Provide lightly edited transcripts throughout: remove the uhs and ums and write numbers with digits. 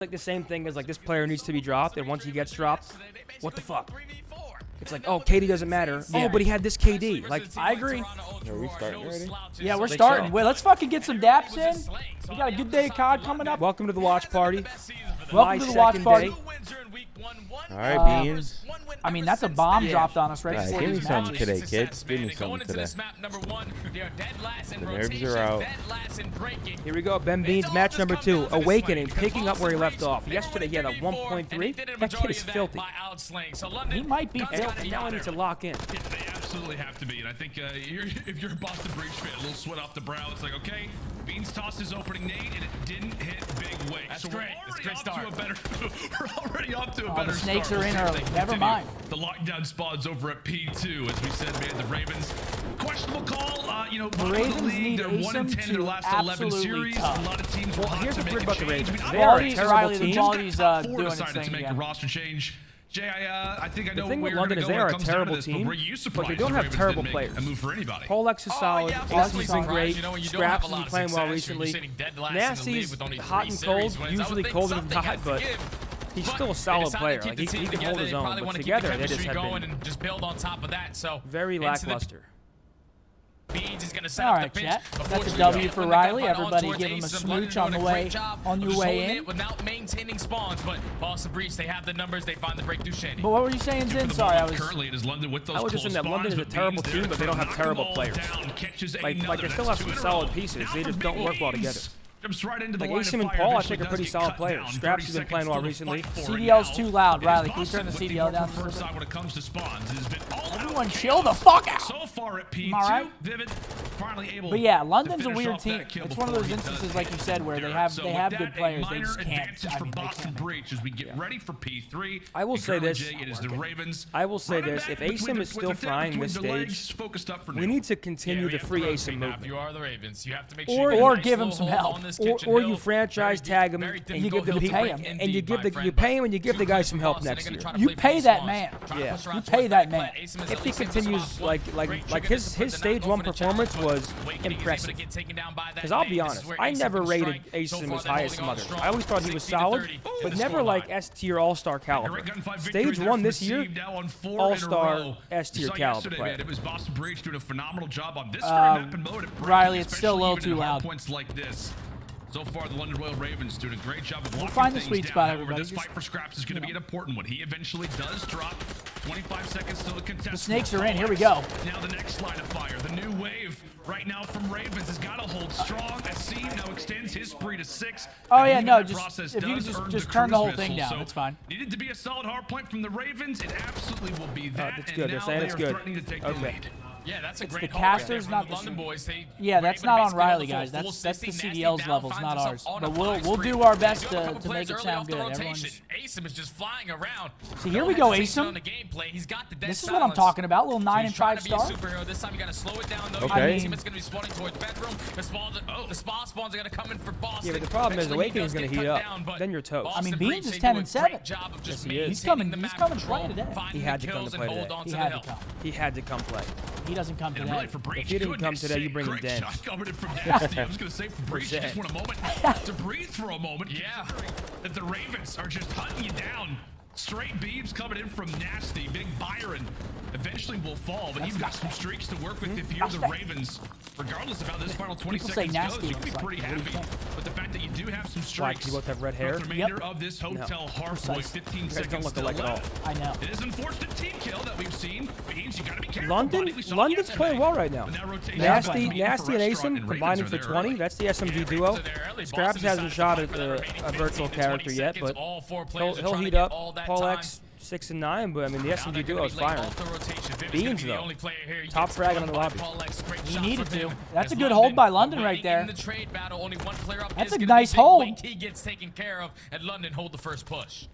like the same thing as like this player needs to be dropped, and once he gets dropped, what the fuck? It's like, oh, KD doesn't matter. Yeah. Oh, but he had this KD. Like, I agree. Are we starting already? Yeah, we're starting. So. Wait, let's fucking get some daps in. We got a good day of COD coming up. Welcome to the watch party. Welcome to the watch party. All right, Beans. I mean, that's a bomb dropped on us right before give me these something matches. today, kids. Give me something today. The nerves are out. Here we go. Ben Beans, match number 2. Awakening, picking up where he left off. Yesterday, he had a 1.3. That kid is filthy. He might be filthy. And now I need to lock in. Yeah, they absolutely have to be. And I think if you're a Boston Breach fan, a little sweat off the brow. It's like, okay, Beans tossed his opening nade, and it didn't hit big weight. That's so great. We're already off to a better The snakes start. are in early. Never mind. The lockdown spawns over at P2, as we said, man. The Ravens, questionable call. The Ravens need they're 1-10 in their last 11 series. Tough. A lot of teams will Well, have here's to the make thing a about the change. Ravens. I mean, They are a Quality's terrible Riley, the team. quality's doing its decided to thing make a again. roster change. Jay, I think I know The thing where with we're London going is to they go are when a it comes down to terrible this, team, but were you but they surprised don't the have Ravens terrible didn't make players. a move for anybody? Polex is solid. Ace has been great. Scraps has been playing well recently. Nasty's hot and cold, usually colder than hot, but he's still a solid player. Like, he can hold his own, but together they just have been just build on top of that. So very lackluster. Beans is going to set All up right, the chat. pitch. That's a W for Riley. Everybody give him a smooch on the way in. Without maintaining spawns, but Boston Breach, they have the numbers. They find the breakthrough Shandy. But what were you saying, Zin? Sorry, I was. Currently, it is London with those I was just saying that London is a terrible team, but they don't have terrible players. Like they still have some solid pieces. They just don't work well together. Right into the Like line Asim of and fire, Paul, I eventually think, are pretty does get solid cut players. down. Scraps 30 has been playing well seconds still to recently. fight for it CDL's now. too loud, It is Riley. Can you Boston turn the with CDL more down from for a first little side when it comes to spawns. It has been all Everyone out chill the fuck out. so far at P2. All right. Vivid finally able But yeah, to London's a finish weird off team. that kill It's one of those before he instances, does like you said, where they have So good with that, players. a They just minor can't. advantage I for mean, they Boston can't. Breach as we get ready for P3. I will say this. It is the Ravens. I will say running this. back If Asim is still frying this stage, focused up for we need to continue the free Asim movement. If you are the Ravens, you have to make Or- sure or give him some help. Or you franchise tag him and you give the pay him. and you give the you pay him and you give the guy some help next year. You pay that man. Yeah. You pay that man. If he continues like his stage 1 performance was impressive. Because I'll be honest, I never rated Asim as high as some others. I always thought he was solid, but never like S tier All-Star caliber. Stage 1 this year, All-Star S tier caliber player. It was Boston Breach doing a phenomenal job on this map and mode. Riley, it's still a little too loud. Points like this. So far, the London Royal Ravens doing a great job of locking find the things sweet down. spot, However, everybody. this fight for scraps is going to be an important one. He eventually does drop. 25 seconds till the contest. The snakes are in. Here we go. Now the next line of fire, the new wave right now from Ravens has got to hold strong. Asim now extends his spree to 6. Oh yeah, no, That process if you does could earn just the turn the cruise whole thing missile. down, So it's fine. Needed to be a solid hard point from the Ravens. It absolutely will be that. That's and good. They're now saying they it's are good. threatening to take the Okay. lead. Yeah, that's a It's great the call right casters, there not from the London boys. Yeah, that's not on Riley, guys. Full That's the 60, CDL's nasty levels, down, not finds ours. himself on But a we'll spree. do our best He's got a couple to make plays it early sound off the good. rotation. Everyone's. Asim is just flying around. See, here we go, hesitation Asim. on the gameplay. He's got the dead This is what I'm silence. talking about. Little 9 He's and trying 5 to be a star. superhero. This time you got to slow it down, though. Okay. Your teammate's going to be spawning towards bedroom. The spawn spawns are going to come in for Boston. Yeah, but the problem is Eventually, Awakening's he does going to get heat cut up. down, but Then you're toast. Boston I mean, Beans Breach, is they 10 do and a great 7. job of just Yes, he is. He's coming- maintaining the he's map coming to play control, today. finding He had the to come kills to and play hold today. on He to had the to hill. come. He had to come play. He doesn't come And today. really for Breach, If he didn't goodness come today, you sake, bring him great Den. shot coming in from Nasty. I was going to say for Breach, you just want a moment to breathe for a moment. Yeah. That the Ravens are just hunting you down. Straight beams coming in from Nasty. Big Byron eventually will fall, but you've got some streaks to work with if you're the Ravens. Regardless of how this final 20 People say seconds Nasty goes, you can be looks pretty like- what do you happy with the fact that you do have some Why, streaks. do you both have red hair? The remainder Yep. of this hotel Hardpoint, Precisely. 15 You guys seconds don't look still alike at all. left. I know. It is an unfortunate team kill that we've seen. Means you got to be careful. London, buddy. We saw it London's yesterday. playing well right now. But that rotation Nasty, is being Nasty and for restaurant, Asim and combining Ravens for are there 20. early. That's the SMG duo. Scraps hasn't shot at a virtual character yet, but he'll heat up. Paul X 6 and 9, but I mean the SMG duo is firing. Beans though, top fragging on the lobby. He needed to. That's a good hold by London right there. That's a nice hold. He gets taken care of, and London hold the first push.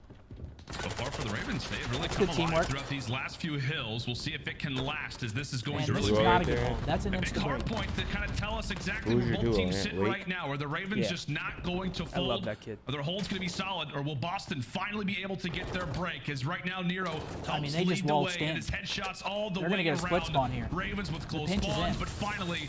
So far for the Ravens, they've really Good come alive teamwork. throughout these last few hills. We'll see if it can last as this is going Man, to this really is be not a right good there. hold. That's an a big instant hard break. point to kind of tell us exactly Who's where your both duo, teams man? sit Wake? right now. Are the Ravens Yeah. just not going to I fold? love that kid. Are their holds going to be solid, or will Boston finally be able to get their break? As right now, Nero helps I mean, they just lead the waltzed way, in. and his headshots all the They're way gonna get a split around. spawn here. Ravens with close pinch is spawns, in. but finally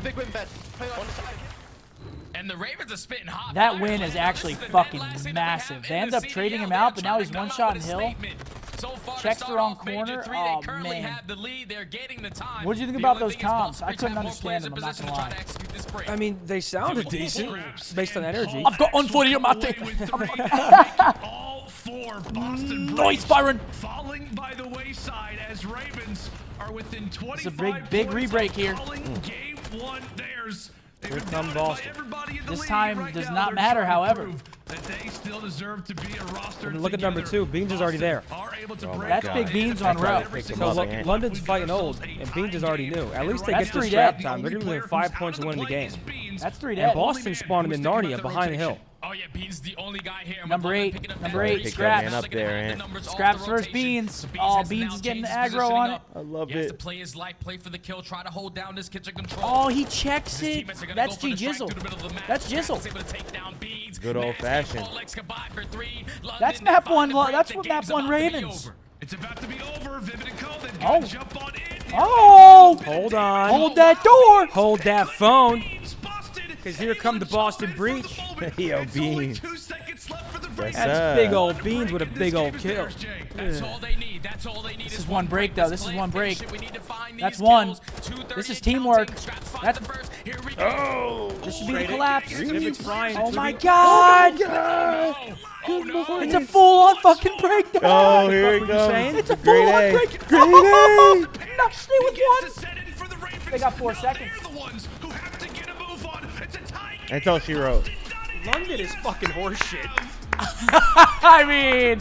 big win bet. Play on the side. And the Ravens are spitting hot. That fire. win is actually This the fucking dead last hit massive. have They in end the up trading CDL. him out, They're but now he's trying to one come shot out in with a hill. statement. So far to Checks the start wrong off Major corner. 3, Oh, they currently man. have the lead. They're getting the time. What'd you think The about only those thing is comms? I Valkyrie couldn't have more understand players in them, I'm not position gonna to try lie. to execute this break. I mean, they sounded decent based on energy. I've got unfortunate Mate. All 4 Boston Nice, Braves Byron. falling by the wayside as Ravens are within 25 big points re-break of here. calling game one theirs. Here come Boston. This time does not matter, however. That they still deserve to be a roster. And look at number 2. Beans is already there. That's Big Beans on row. So London's fighting old, and Beans is already new. At least they get to strap time. They're going to win 5 points to win the game. That's 3 And dead. Boston spawned in Narnia behind the hill. Oh yeah, Beans the only guy here. Number 8. Number 8. Pick that man Scraps. up there, Ant. Scraps versus Beans. Oh, Beans is getting aggro on it. I love He has to it. play his life, play for the kill, try to hold down this kitchen control. Oh, he checks His it. teammates are gonna That's go for G the strike Jizzle. through the middle of the map. That's Scraps Jizzle. is able to take down Beans. Good old-fashioned. Alex combined for 3. That's London map find 1. the break. That's The what game's map 1 about to be Ravens. over. It's about to be over. Vivid and Co. They've Oh. got to jump on in. Oh! Hold on. Hold that door. Hold that phone. Boston. Because here come the Boston Breach. Yo, It's only Beans. 2 seconds left for the Yes, Ravens. sir. Big old Beans with a big old kill. That's all they need. That's all they need. This is one break, though. This is one break. We need to find That's these one. kills. 2:30 This is counting. teamwork. Scraps find That's- the first. Here we go. This should be the collapse. Civics flying. Oh my god! Oh no. It's a full-on fucking breakdown. Oh, here What it were you saying? goes. It's a Grade full-on A. breakdown. Grade A. Nasty with one. They got 4 seconds. They're the ones who have to get a move on. It's a tie game. That's all she wrote. London is fucking horseshit. I mean,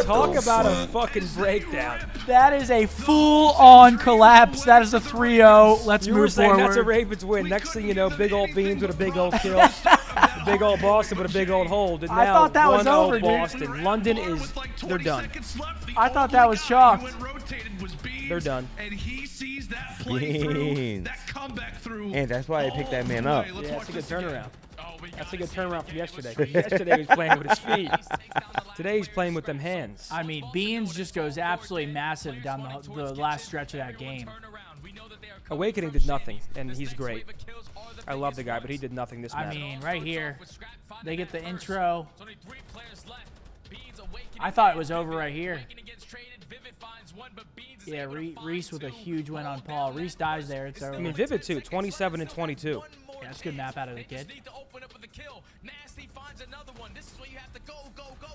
Talk about a fucking breakdown. that is a full-on collapse. That is a 3-0. Let's You were move saying forward. that's a Ravens win. Next thing you know, big old Beans with a big old kill. Big old Boston with a big old hold. And I now thought that was 1-0 over, dude. Boston. London is, they're done. I thought that was chalked. They're done. And he sees that play through, Beans. that comeback through. And that's why I picked that man up. Yeah, that's a good turnaround. That's a good turnaround from yesterday. 'Cause yesterday he was playing with his feet. Today he's playing with them hands. I mean, Beans just goes absolutely massive down the last stretch of that game. Awakening did nothing, and he's great. I love the guy, but he did nothing this I match. mean, right here, they get the intro. I thought it was over right here. Yeah, Reese with a huge win on Paul. Reese dies there. It's over. I mean, Vivid too, 27 and 22. Yeah, that's a good map out of the kid. Nasty finds another one. This is where you have to go.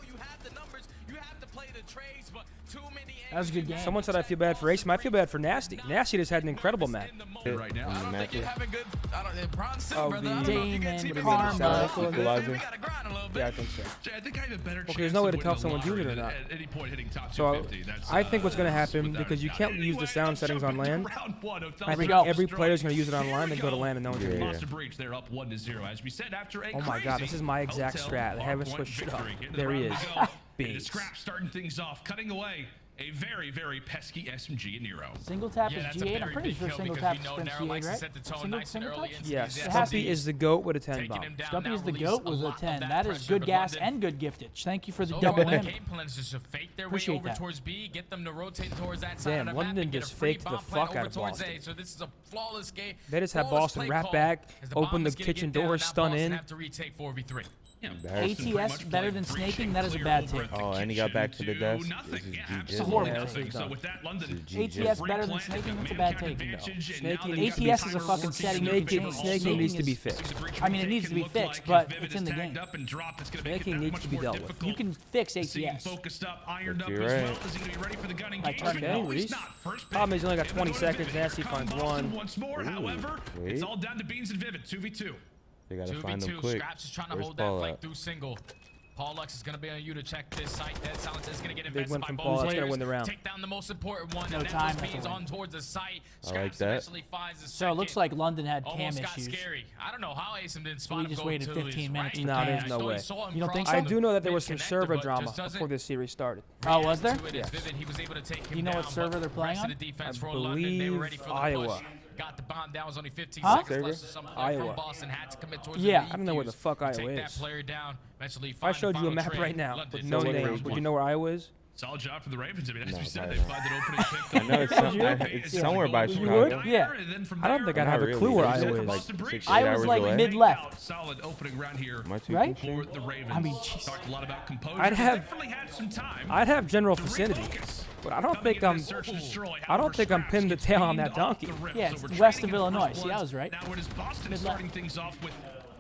You have the numbers. You have to play the trades, but too many. That was a good game. Someone said I feel bad for Ace. I feel bad for Nasty. Nasty just had an incredible match. Right now. I don't think you're having good. I don't. Bronze Oh, silver, the though. Damon, Karma. Karma. Equalizer. We gotta grind a little bit. Yeah, I think so. Jay, I think I have a better chance there's no way to win tell the someone's lottery using it or than not. at any point hitting top So 250. That's, I think what's going to happen, without a because you doubt. can't use the sound settings on LAN, Round one of I think go. every player's going to use it on LAN and go to LAN and no one's going to Yeah. use it. Monster Breach, they're up 1-0. As we said, after a Oh my god, this is my exact Hotel strat. They haven't Hardpoint switched it up. victory. Into the There he round is. we go. And the Beans. Scrap starting things off, cutting away a very, very pesky SMG in Nero. Single tap Yeah, is that's a G8. I'm very pretty big sure kill single because tap we know spins Nero G8, likes to right? set the tone Single, nice and single early touch? into Yes, these Stumpy SMGs. is the GOAT with a 10 Taking bomb. him down Stumpy now is the released GOAT a with a lot of 10. that That is pressure good to gas London. and good giftage. Thank you for the So double far, the win. game plan is just to fake their way Appreciate over that. towards B, get them to rotate towards that side Damn, of the London map, and get a just free faked the bomb plant fuck out over of towards Boston. A. So this is a flawless game. They just had Flawless Boston play wrap call. back, As the open bomb the is gonna kitchen get down, door, now stun Boston in. have to retake 4v3. Yeah, ATS better than snaking? That is a bad take. Oh, and he got back to the desk. This is It's G. horrible Yeah, this nothing. is So done. with that, London ATS better than snaking? That's a bad take. ATS is a fucking setting you can change. Snaking needs to be fixed. I mean, it needs to be fixed, but it's in the game. Snaking needs to be dealt with. You can fix See him ATS. focused up, ironed up You're as right. well. Is he gonna be ready for the gun Like engagement? turn Okay, No, he's Reese. not. First pick. Problem is, he only got 20 Going seconds. to Nasty come finds Boston one. once more. However, wait. it's all down to Beans and Vivid. 2v2. They gotta find them 2v2, quick. Scraps is trying to Where's hold that Paul flank at? through single. Paul Lux is going to be on you to check this site. That silence is going to get Big invested win by from both Paul. That's players. gonna win the round. Take down the most important one. No and time, that that's a Beans win. on towards the site. I like Scraps that. eventually finds the So it looks like London had cam almost got issues. scary. I don't know how Asim didn't spot we him just go waited to 15 his minutes right. for Nah, cam. there's no way. You don't think I so? do know that there was some Connected, server but drama just doesn't before this series started. Oh, was there? Yes. He was able to take him You know what down, server but they're playing rest of on? the defense I for London, they were ready for the Iowa. push. Got the bomb down. Was only 15 Huh? seconds left. So some player Iowa. from Boston had to commit towards Yeah. the I don't know where the defuse fuck to Iowa take that is. player down. Eventually If I find the showed you a final map trade. right now London with no still in names, round would one. you know where Iowa is? Solid job for the Ravens. I mean, as No, we said, probably they not. find an opening pick. I know it's somewhere by You Chicago. would? Yeah. I don't think I'd have a clue where Iowa Like is. 6 I was hours like away. mid-left. Solid opening round here Am I too Right? concerned? for the Ravens. I mean, jeez. Talked a lot about composure. I'd have- Definitely had some time. I'd have general to vicinity, refocus. but I don't Coming think in I'm. to search and destroy. I don't However, think I'm Scraps pinned the gets tail on cleaned that off donkey. the rim. Yeah, So it's we're west trading of in the Illinois. first See, I bloods. was right. Now it is Boston Mid-left. starting things off with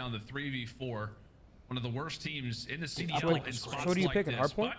now in the 3v4. One of the worst teams in the CDL So in spots what are you like picking, this. Hardpoint?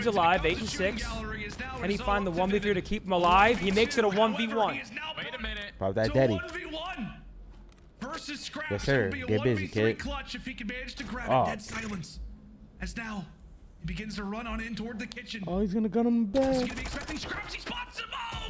David's alive, 8 and 6. Can he find the 1v3 to keep him alive? He makes it a 1v1. Wait a minute. Pop that daddy. Versus Scraps. Yes, sir. It'll be a Get busy, 1v3 kid. clutch if he can manage to grab Oh. it. Dead silence. As now he begins to run on in toward the kitchen. Oh, he's gonna gun him Is he back. gonna be expecting Scraps? He spots him. Oh,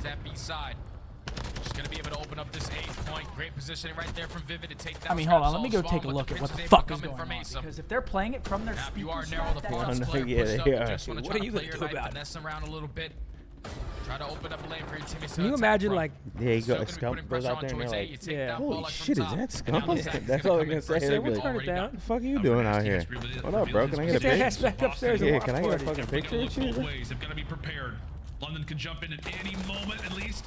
towards that B side. Just gonna be able to open up this 8-point. Great positioning right there from Vivid to take down. I mean, hold on. Let me go take a look at what the fuck is going on. Because if they're playing it from their speakers, you are narrow the Oh, first no, player yeah, pushed up. they You are. just wanna What try are you to play gonna your do knife, about it? finesse around a little bit. Try to open up a lane for your teammates. Can you imagine, like, Yeah, you Still go gonna be Scump putting goes pressure out there and on they're towards A. You like, take yeah. that holy ball, like, from shit, is top. that Scump? Now the Zach is That's gonna all come they're in gonna say. first. They'll be What's like, turn it down? what the fuck are you doing out here? What up, bro? Can I get a Get your pic? ass back upstairs and Yeah, watch can I get a party. fucking picture Look with you? both ways. They've got to be prepared. London can jump in at any moment, at least.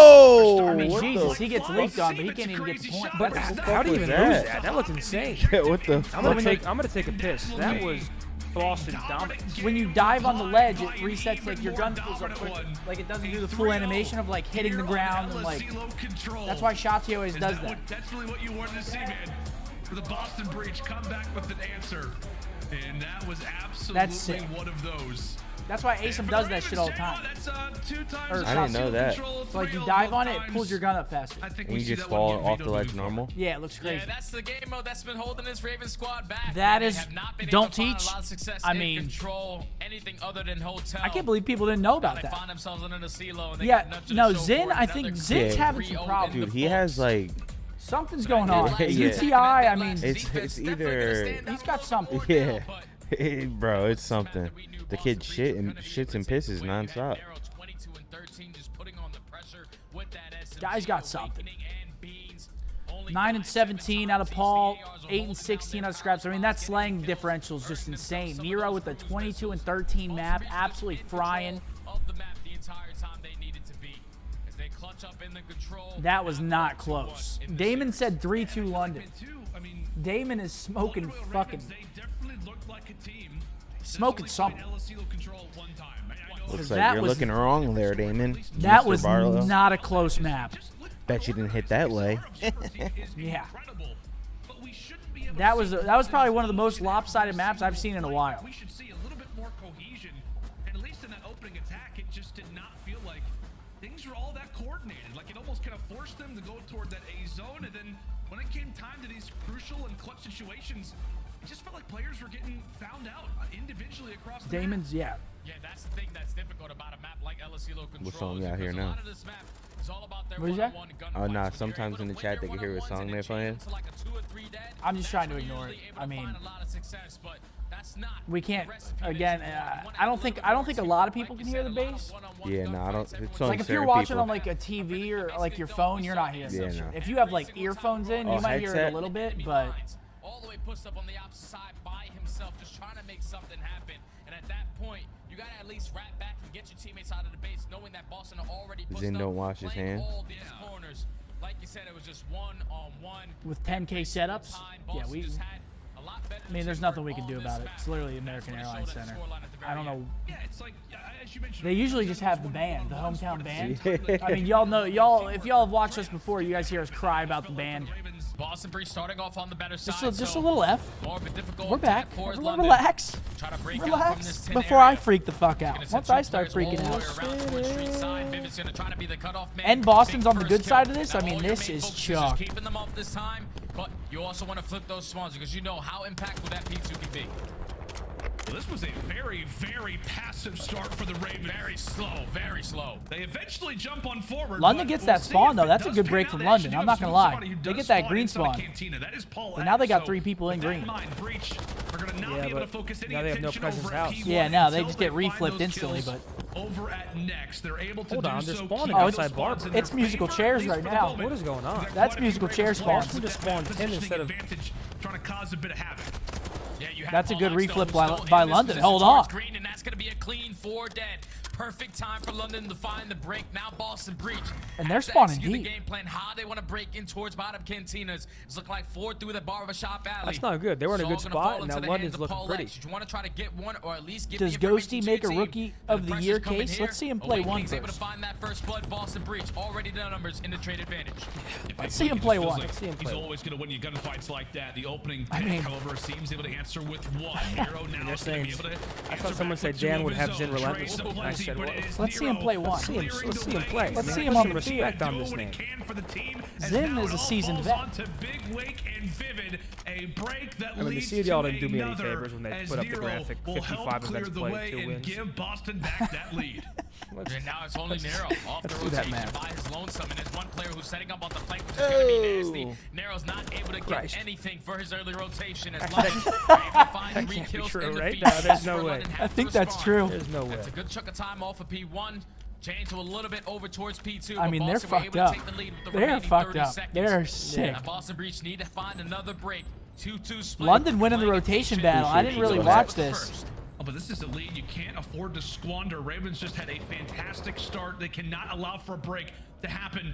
Whoa! I mean, What Jesus, the he gets fuck? leaked on, but he can't even get the point. But how do you even was lose that? that? That looked insane. Yeah, what the I'm fuck? gonna take a piss. That was Boston's dominant. When you dive on the ledge, it resets like your gun pulls up quicker. Like it doesn't do the full animation of like hitting the ground and like. That's why Shotzi always does that. That's really what you wanted to see, man. For the Boston Breach, come back with an answer, and that was absolutely one of those. That's why ASIM does that shit all the time. I didn't know that. So like you dive on it, it pulls your gun up faster. And you just fall off the ledge normal? Yeah, it looks crazy. Yeah, that's the game mode that's been holding this Raven squad back. That is, don't teach. I mean, mean, control anything other than hotel. I can't believe people didn't know about They that. find themselves under the CeeLo and they Yeah, got nothing to no, show Zin, for it. I think Zin's having some problems. Dude, he has like... Something's going on. Yeah. UTI, I mean, It's either... he's got something. Yeah. Bro, it's something. The kid shits and pisses nonstop. Guy's got something. 9 and 17 out of Paul, 8 and 16 out of Scraps. I mean, that slang differential is just insane. Nero with the 22 and 13 map, absolutely frying. That was not close. Damon said 3-2 London. Damon is smoking fucking... Smoking something. Looks like you're looking wrong there, Damon. That Mr. was Barlow. not a close map. Bet you didn't hit that lay. Yeah. That was probably one of the most lopsided maps I've seen in a while. We should see a little bit more cohesion, and at least in that opening attack, it just did not feel like things were all that coordinated. Like it almost kind of forced them to go toward that A zone, and then when it came time to these crucial and clutch situations, it just felt like players were getting found out individually across the Damon's, map. Yeah, that's the thing that's difficult about a map like LSCLO Control. What song we got here now? What is that? Oh, nah, sometimes in the chat they can hear what song they're playing. I'm just trying to ignore it. I mean, we can't. Again, I don't think a lot of people can hear the bass. Yeah, no, I don't. It's only Like if you're certain watching people. on like a TV or like your phone, you're not hearing that Yeah, shit. no. If you have like earphones in, you might hear it headset? a little bit, but all the way pushed up on the opposite side by himself, just trying to make something happen. And at that point, you gotta at least wrap back and get your teammates out of the base, knowing that Boston are already pushed Zin up, don't wash his playing hands. all these corners. Like you said, it was just one-on-one. with 10K setups, yeah, we. I mean, there's nothing we can do about it. It's literally American Airlines Center. I don't know. Yeah, it's like, as you mentioned, They usually just have the band, the hometown band. I mean, y'all know, if y'all have watched us before, you guys hear us cry about the band. Boston Breach starting off on the better side. Just a little F. More of a difficult We're back. attack for Everyone London. relax. Try to break out from this Relax. 10 Before area. I freak the fuck out. Once I start freaking out. And Boston's on the good side of this. I mean, this is chalk. Keeping them off this time, but you also want to flip those spawns because you know how impactful that P2 can be. Well, this was a very, very passive start for the Ravens. Very slow, very slow. They eventually jump on forward. London gets that spawn, though. That's a good break from London. I'm not going to lie. They get that green spawn. But now they got 3 people in green. Yeah, but now they have no presence house. Yeah, no, they just get reflipped instantly, but... Over at next, they're able to Hold on, do they're so. spawning Oh, outside bar. it's musical chairs right now. What is going on? That's musical chair spawns. Boston just spawned 10 instead of... Trying to cause a bit of havoc. Yeah, you have That's a good Paul reflip Axtell by still in this London. position Hold on. towards Green, and that's going to be a clean 4 dead. Perfect time for London to find the break. Now Boston Breach. And they're Has to spawning execute deep. The game plan, how they want to break in towards bottom cantinas. It's looking like 4 through the barbershop alley. That's not good. They were in a good It's all gonna spot, fall and into now the London's hands of looking Paul pretty. Lex. You want to try to get one, or at least give Does the information Ghosty to make your a team. Rookie And of the pressure's Year coming case? here. Let's see him play one Awakening's able to first. find that first blood. Boston Breach already the numbers in the trade advantage. Let's see him play one. Let's see him He's play one. always going to win you gunfights like that. The opening I pick, mean- however, seems able to answer with 1. Nero now is going to be able to I thought answer someone back said with 2 Dan of would his have own. Zin relentless. Trace And I plenty, said, but well, it is let's see him Nero play one. Let's see him play. Let's Man, see him put on some the field. respect on this Doing what he name. can for the team, as Zin now is it a all seasoned falls vet. onto Big Wake and Vivid, a break that I mean, the leads CDL to didn't do me any another, favors when they as put up the Nero graphic, will 55 help clear events the played, way 2 and wins. give Boston back that lead. And now it's only Nero off the Let's do that, rotation man. by his lonesome, and there's one player who's setting up on the flank, which is going to be Oh. nasty. Nero's not able to get Christ. anything for his early rotation as Actually, London are able to find that 3 can't be kills true, in the right? feed. No, there's That's no where way. London I has think to that's respond. true. There's no way. That's a good chunk of time off of P1. Change to a little bit over towards P2. I but mean, they're Boston were fucked able to up. take the lead with the They're remaining fucked 30 up. seconds. They're sick. Now Boston Breach need to find another break. 2-2 split. London winning the Playing rotation efficient. battle. I didn't really watch this. Oh, but this is a lead you can't afford to squander. Ravens just had a fantastic start. They cannot allow for a break to happen.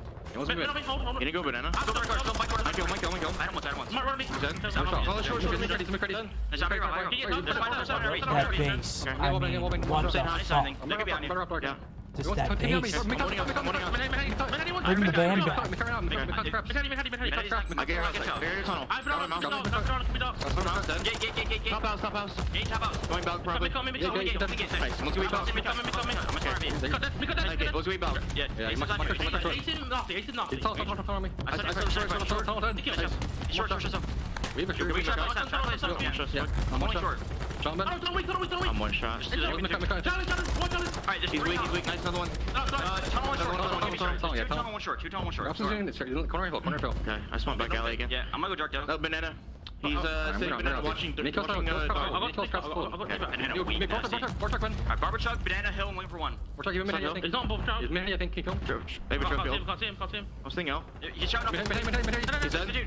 He wants to be good. You didn't go banana. Go back, go back, go back. I had him once. He's dead. He's shot. Short. He's ready. Nice job, That base. I mean, what the fuck? Look at behind you. Just that base. Bring Bring the band back. I get your tunnel. Top house. Going back probably. Nice. Let's go back. Let's go back. Yeah. Short. We have a short. I'm one shot. Alright, he's weak. Nice, another one. Tunnel one short. Corner hill. Okay, I spawned back alley again. Yeah, I'm gonna go dark down. Oh, Banana. He's Banana watching. Barber Chuck, Banana Hill, I'm looking for one. We're talking about Manhattan. It's not both shots. Is Manhattan, I think, King Kong? Maybe Chuck Hill. Can't see him. I was thinking L. He's shouting up. He's dead.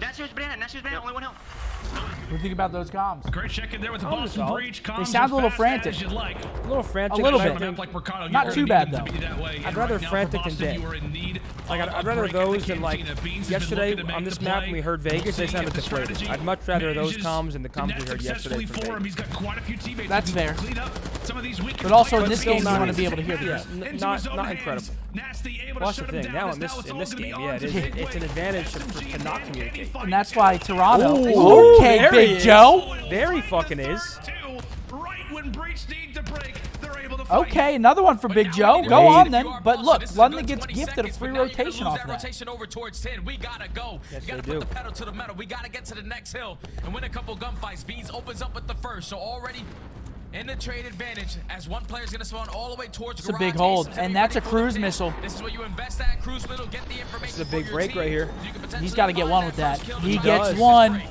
That's his Banana, only one health. What do you think about those comms? Great check in there with the Boston Breach. They sound a little frantic. A little frantic. A little but I bit. think- Not too bad, though. I'd rather frantic than dead. Like, I'd rather those than, like, yesterday on this map when we heard Vegas, they sounded deflated. I'd much rather those comms than the comms we heard yesterday from Vegas. He's got quite a few teammates. That's fair. Some of these But also in this still game, you not want to as- be able to hear Yeah, this. not incredible. Well, that's the thing. Now in this game, yeah, it's an advantage to not communicate. And that's why Toronto. Ooh, Okay, there he Big is. Joe. There he fucking is. Right when Breach need to break, they're able to fight. Okay, another one for Big Joe. Go on then. But look, London gets gifted a free rotation off that. Rotation over towards 10. We gotta go. Yes, You gotta they put do. the pedal to the metal. We gotta get to the next hill and win a couple gunfights. Beans opens up with the first, so already in the trade advantage as one player's gonna spawn all the way towards It's a big hold, and that's a cruise missile. This is where you invest that cruise missile, get the information. This is a big break right here. He's got to get one with that. He gets one.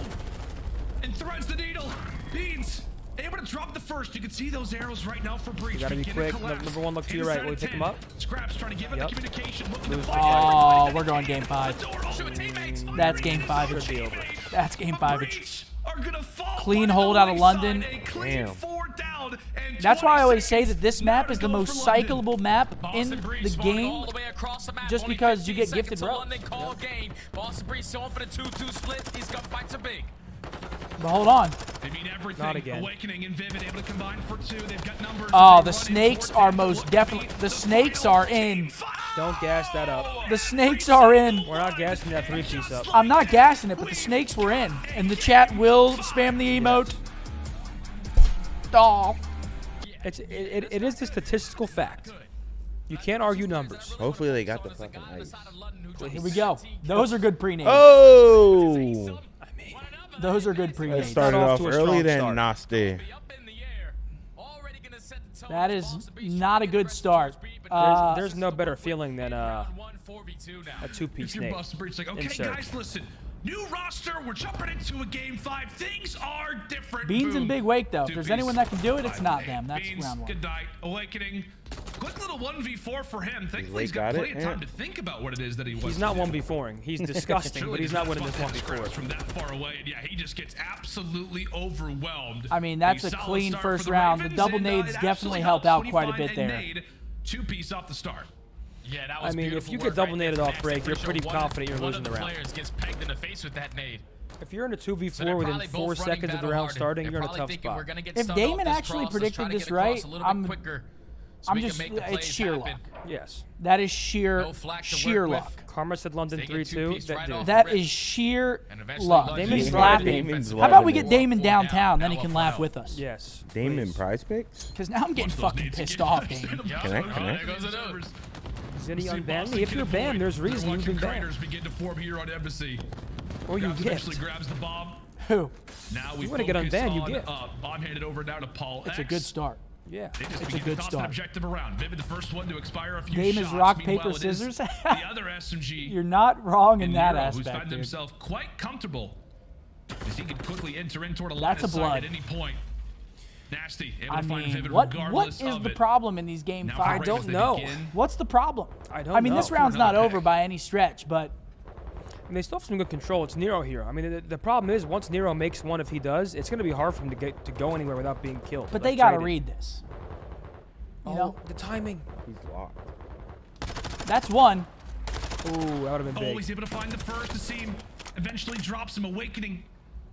And threads the needle. Beans able to drop the first. You can see those arrows right now for Breach. You gotta be quick. Number one, look to your right. Will you pick him up? Scraps trying to give it the communication. Oh, we're going game 5. That's game 5. Should be over. That's game 5. Are gonna fall Clean by hold the out of London. wayside. A clean Damn. 4 down and That's why I 20 always say seconds. that this map is the Not a most goal for London. cyclable map in Boston Breeze the spawning game. all the way across the map. just Only because you 15 get seconds gifted till rows. London call game. Boston Breeze going for the 2-2 split. These gunfights are big. But hold on. They mean everything. Not again. Awakening and Vivid able to combine for 2. They've got numbers. Oh, They're the running snakes towards are it. most Look, definitely. The snakes are in. Don't gas that up. The snakes are in. We're not gassing that 3-piece up. I'm not gassing it, but the snakes were in. And the chat will spam the emote. Oh. It is the statistical fact. You can't argue numbers. Hopefully they got the fucking ice. Here we go. Those are good pre-names. Oh! Those are good It pre-names. started off off to a early strong then start. nasty. That is not a good start. There's no better feeling than a If 2-piece you're snake. Boston Breach, like, okay, Insert. guys, listen. New roster, we're jumping into a game 5. Things are different. Beans Boom. and Big Wake, though. If there's 2-piece. anyone that can do it, it's not 5-8. them. That's Beans, round 1. good night. Awakening. Quick little 1v4 for him. Thankfully, he's Wake got got plenty it? of time Yeah. to think about what it is that he wants He's not to do. 1v4ing. He's disgusting, but he's not winning this 1v4. From that far away, and yeah, he just gets absolutely overwhelmed. I mean, that's a solid clean start first for the round. The Ravens, double and, nades it definitely absolutely help helps out when you quite a find bit a there. nade, 2-piece off the start. Yeah, that was I mean, if beautiful you work get double right naded there off from break, Max you're Official. pretty confident you're One losing of the round. players gets pegged in the face with that nade. If you're in a 2v4 So they're within probably 4 both running seconds of the battle round hard. starting, They're you're in a probably tough thinking spot. we're gonna get If stunned off Damon this actually cross. Let's try predicted to this get across right, a little bit I'm quicker so I'm we can just, make the it's plays sheer happen. luck. Yes. That is sheer, No flack to sheer work luck. with. Karma said London They get 3-2. 2-piece right off. That Rip. is sheer And eventually luck. London He's gets laughing. Damon's How about we loving get it. Damon downtown, then he Now can up laugh now. with us? Yes. Damon please. prize picks? Because now I'm getting Those fucking nades pissed get- off, Damon. Connect. There goes the nose. Is any See unbanned Boston me? If can you're avoid. banned, there's They're reason you've watching been banned. Craters begin to form here on Embassy. Or you Grabs get. eventually grabs the bomb. Who? Now we You wanna get focus unbanned, you on, get. bomb handed over now to Paul. It's a good start. Yeah. They just It's a begin good to toss start. an objective around. Vivid, the first one to expire a few Game is shots. rock, Meanwhile, paper, it is scissors. The other SMG. You're not wrong in and that Nero, who's aspect, found dude. himself quite comfortable as he can quickly enter in toward a line That's of a sight blood. at any point. Nasty, able I to find mean, Vivid what regardless is of the it. problem in these game Now for five? I don't Ravens, they know. begin. What's the problem? I don't I mean, know. this round's not another over pick. by any stretch, but I mean, they still have some good control. It's Nero here. I mean, the problem is once Nero makes one, if he does, it's going to be hard for him to go anywhere without being killed. but like they got to traded. read this. You Oh, know, the timing. He's locked. that's one. Ooh, that would have been Oh, big. he's able to find the first. The seam eventually drops him. Awakening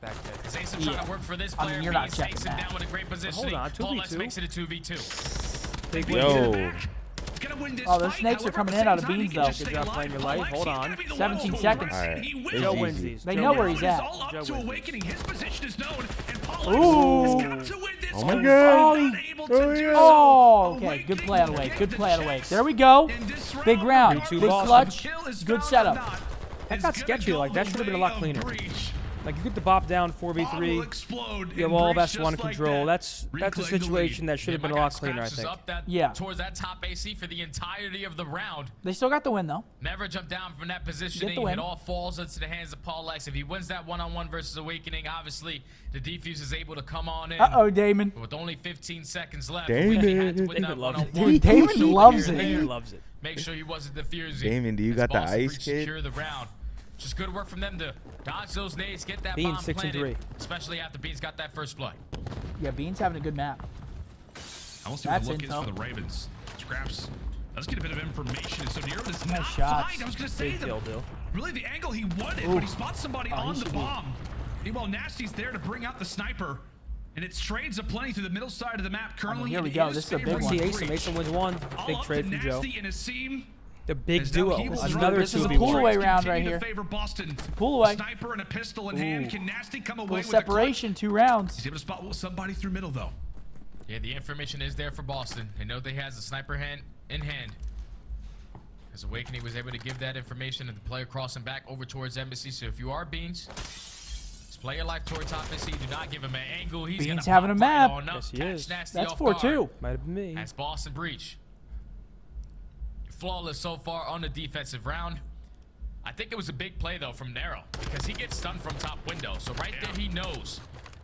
back there. Asim trying to work for this I player. mean, you're not Beans checking takes him that. down with a great position. Hold on, Paul Let's 2v2. makes it a 2v2. Big Yo. Oh, those snakes are coming in out of beans, though. Good job playing your life. Hold on. 17 seconds. All right. It's Joe easy. wins these. They Joe know where wins. he's at. All up Joe to wins. awakening. His position is known, and Paul Ooh. has got to win Oh my god. Oh, okay. Good play out of the way. Good play out of the way. There we go. Big round. 3-2 Big Boston. clutch. Good setup. That got sketchy. Like, that should have been a lot cleaner. Like, you get the bop down 4v3. You have all of S1 control. That's a situation that should have been a lot cleaner, I think. Yeah. Towards that top AC for the entirety of the round. They still got the win, though. Never jump down from that positioning. win. It all falls into the hands of Paul Lex. If he wins that one-on-one versus Awakening, obviously the defuse is able to come on in. Uh-oh, Damon. With only 15 seconds left. Damon. He had to win that Damon loves it. one-on-one. Damon loves it. Damon loves it. Make sure he wasn't defusing. Damon, do you as got the Boston ice, Breach kid? secure the round. Just good work from them to dodge those nades, get that Beans bomb 6 and planted, 3. especially after Beans got that first blood. Yeah, Bean's having a good map. I want to see what That's the look is info. for the Ravens. Scraps. Let's get a bit of information. So Nero does Nice not shots. find. I was going to say Big kill, Bill. really the angle he wanted, but he spots somebody on he the should be. bomb. Meanwhile, Nasty's there to bring out the sniper. And it's trades aplenty through the middle side of the map. Currently, here we in go. his This is a big favor one. See with Ace. Breach. Mason wins one. All Big up trade to from Joe. Nasty and Asim. The big As now duo. he will Another This is a 2v1. pull away round right Continue here. to favor Boston. Pull away. Sniper and a pistol in hand. Can Nasty come away Little with a clutch? separation, 2 rounds. He's able to spot somebody through middle though. Yeah, the information is there for Boston. They know they has a sniper in hand. As Awakening was able to give that information and the player crossing back over towards Embassy. So if you are Beans, just play your life towards top Embassy. Do not give him an angle. He's Beans gonna having a pop right map. on up, Yes, he catch is. Nasty That's off 4-2. guard. Might have been me. As Boston Breach. Flawless so far on the defensive round. I think it was a big play though from Nero because he gets stunned from top window. So right there he knows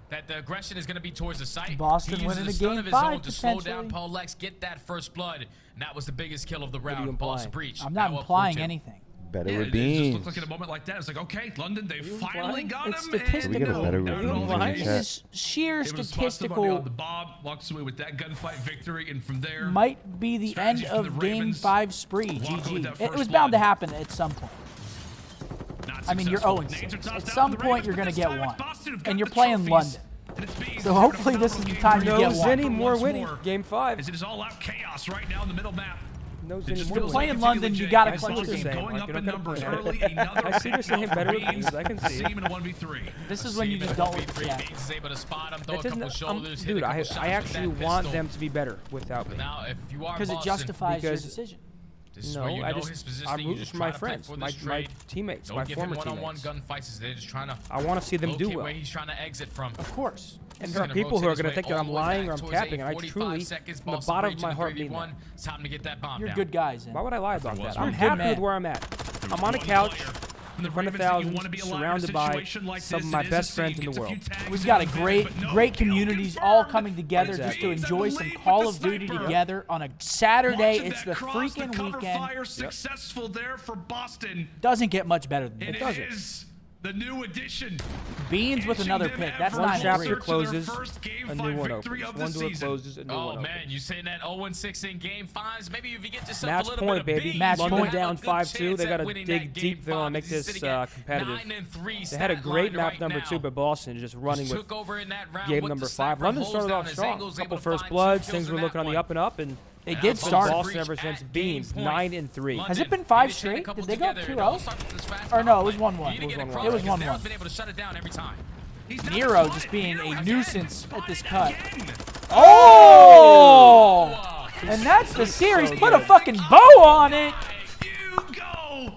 that the aggression is going to be towards the site. Boston he uses winning the a stun game of his 5 own to slow down potentially. Paul Lex, get that first blood, and that was the biggest kill of the are you round. Boston implying? Breach. I'm not now up implying 4-2. anything. Better Yeah, with it just Beans. looked like in a moment like that. It's like, okay, London, they finally implying? got It's him. statistical. Can we get a better No, review no, in no, the no, chat? This is sheer It was spot somebody on statistical. the Bob walks away with that gunfight victory, and from there, Might be the end strategy from the of Game Ravens. 5 spree. Walk with GG. that It first was bound to blood. happen at some point. not I mean, you're successful. 0-6. Nades are tossed At out some for the point, Ravens, you're but going to this get time it's one. Boston who've got And you're the playing trophies. London. And it's Beans So who've got hopefully a this is the phenomenal time game you No get one. Zinni, more once winning. more. Game 5. As it is all out chaos right now in the middle map. No It Zinni, just more feels Playing winning. like London, you Jay, gotta as clutch Boston your game. going Like, up you in don't gotta numbers play. early. Another I see you're saying pick better for with Beans. I can see it. Asim in a 1v3. This is when you just don't. Yeah. Beans is able to spot him, throw That a couple doesn't, shoulders, hit a dude, couple I shots with actually that want pistol. them to be better without me. Now, if you are Because it Boston, justifies your because- decision. this is No, where you I know just his positioning. I'm You rooting just for try my to play friends, for my this trade. teammates, Don't my give him former one-on-one teammates. gunfights. They're just trying to I want to see them do locate well. where he's trying to exit from. Of course. And He's there are gonna people who are rotate going to his think way that I'm all the way lying back or I'm towards capping, and I 45 truly, seconds, from the Boston bottom Breach of my in the heart, mean 3v1. that. It's time to get that bomb You're down. good guys. Why would I lie about was that? one I'm good happy man. with where I'm at. I'm on a couch, in front of thousands, surrounded by some of my best friends in the world. We've got a great communities all coming together just to enjoy some Call of Duty together on a Saturday. It's the freaking weekend. Successful there for Boston. Doesn't get much better than It this. doesn't. is the new addition. Beans with another pick. That's One 9 chapter and 3. closes, a new one opens. One door closes, a new Oh one man, opens. you saying that 0-6 in game 5s? Maybe if you get yourself Match a little point, bit of baby. beans, Match you London point. have a down good 5-2. chance They at got to winning dig that deep. game They want to 5. make He's this sitting at competitive. 9-3 They had a stat great line map right number now. 2, but Boston is just running with Took over in that round game with number the 5. sniper, London holds started down off his strong. angles, Couple able to first find bloods. two Things kills were in looking that on the one. up and up, and They And did that's start. Boston ever since Beans, Game 9-3. Has it been London 5 needed to chain a straight? couple Did they go together. 2-0? It all started with this fast Or no, it was bomb 1-1. play. You need to get It was across 1-1. because It was Nero's 1-1. been able to shut it down every time. Nero just being a nuisance at this cut. Oh! Oh! And that's the series. Put a fucking bow on it. You go.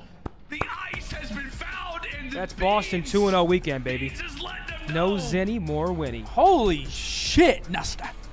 The ice has been found in the That's Boston 2-0 weekend, baby. Just let them No know. Zinni, more winning. Holy shit, Nasta.